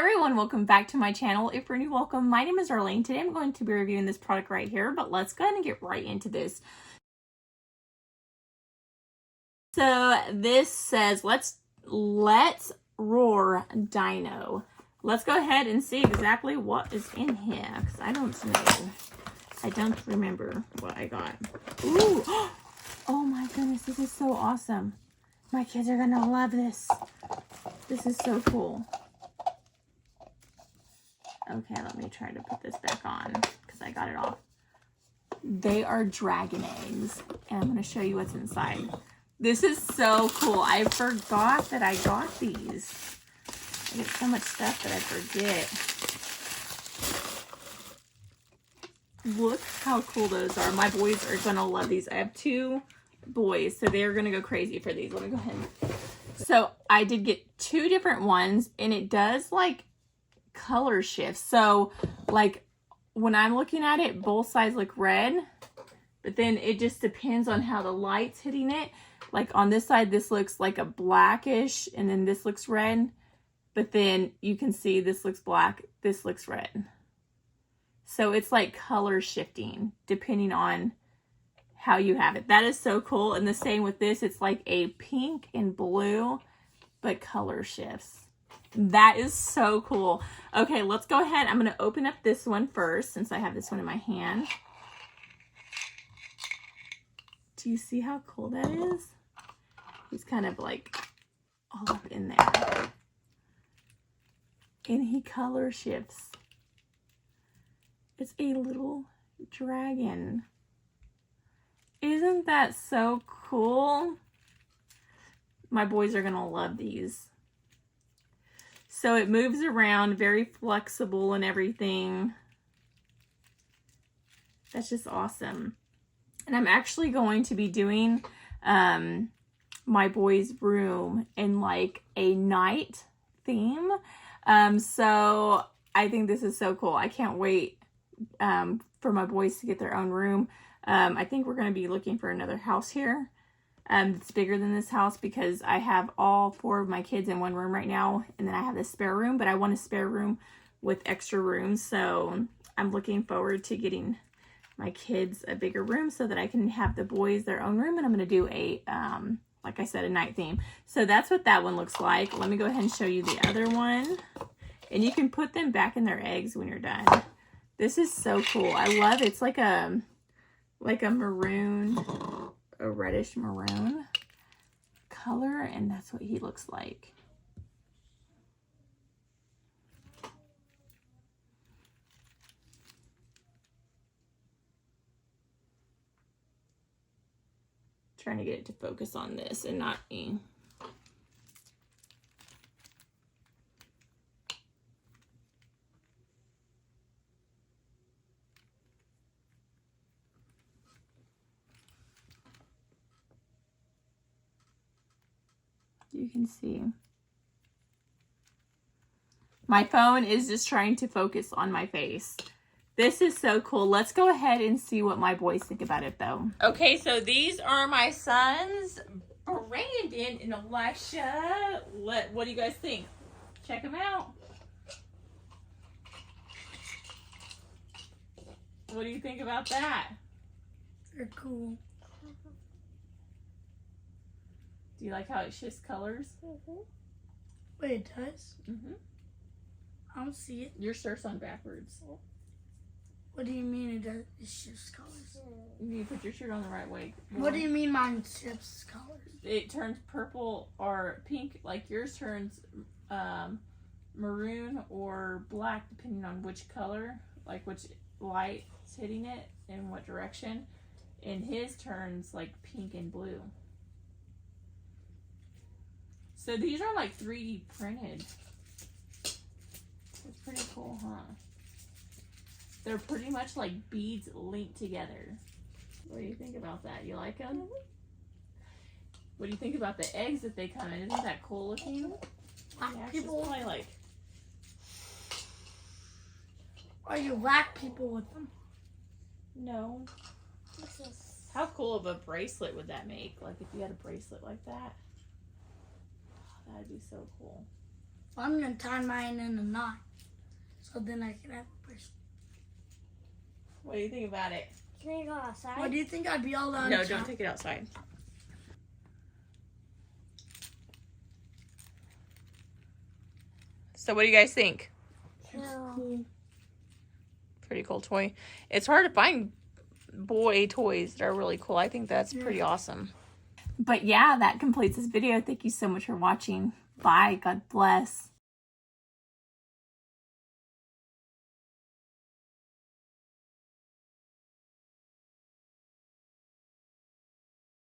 everyone, welcome back to my channel. If you're new, welcome. My name is Arlene. Today I'm going to be reviewing this product right here, but let's go ahead and get right into this. So this says, let's roar dino. Let's go ahead and see exactly what is in here, because I don't know. I don't remember what I got. Ooh, oh my goodness, this is so awesome. My kids are gonna love this. This is so cool. Okay, let me try to put this back on because I got it off. They are dragon eggs, and I'm going to show you what's inside. This is so cool. I forgot that I got these. I get so much stuff that I forget. Look how cool those are. My boys are going to love these. I have 2 boys, so they're going to go crazy for these. Let me go ahead. So I did get 2 different ones, and it does like color shifts. So like when I'm looking at it, both sides look red, but then it just depends on how the light's hitting it. Like on this side, this looks like a blackish, and then this looks red, but then you can see this looks black, this looks red. So it's like color shifting depending on how you have it. That is so cool. And the same with this, it's like a pink and blue, but color shifts. That is so cool. Okay, let's go ahead. I'm going to open up this one first since I have this one in my hand. Do you see how cool that is? He's kind of like all up in there. And he color shifts. It's a little dragon. Isn't that so cool? My boys are going to love these. So it moves around, very flexible and everything. That's just awesome. And I'm actually going to be doing my boys' room in like a night theme. So I think this is so cool. I can't wait for my boys to get their own room. I think we're going to be looking for another house here. It's bigger than this house because I have all 4 of my kids in one room right now, and then I have this spare room, but I want a spare room with extra rooms, so I'm looking forward to getting my kids a bigger room so that I can have the boys their own room, and I'm going to do a, like I said, a night theme. So that's what that one looks like. Let me go ahead and show you the other one, and you can put them back in their eggs when you're done. This is so cool. I love it. It's like a maroon, a reddish maroon color, and that's what he looks like. Trying to get it to focus on this and not me. You can see. My phone is just trying to focus on my face. This is so cool. Let's go ahead and see what my boys think about it, though. Okay, so these are my sons, Brandon and Elisha. What do you guys think? Check them out. What do you think about that? They're cool. Do you like how it shifts colors? Mm-hmm. Wait, it does? Mm-hmm. I don't see it. Your shirt's on backwards. What do you mean it does? It shifts colors. You put your shirt on the right way. What do you mean mine shifts colors? It turns purple or pink, like yours turns maroon or black, depending on which color, like which light is hitting it in what direction. And his turns like pink and blue. So these are like 3D printed. It's pretty cool, huh? They're pretty much like beads linked together. What do you think about that? You like them? What do you think about the eggs that they come in? Isn't that cool looking? Black people. Probably like. Are you black people with them? No. How cool of a bracelet would that make? Like if you had a bracelet like that. That'd be so cool. I'm gonna tie mine in a knot, so then I can have a person. What do you think about it? Can I go outside? What do you think I'd be all on? No, don't take it outside. So what do you guys think? Cool. Pretty cool toy. It's hard to find boy toys that are really cool. I think that's pretty awesome. But yeah, that completes this video. Thank you so much for watching. Bye. God bless.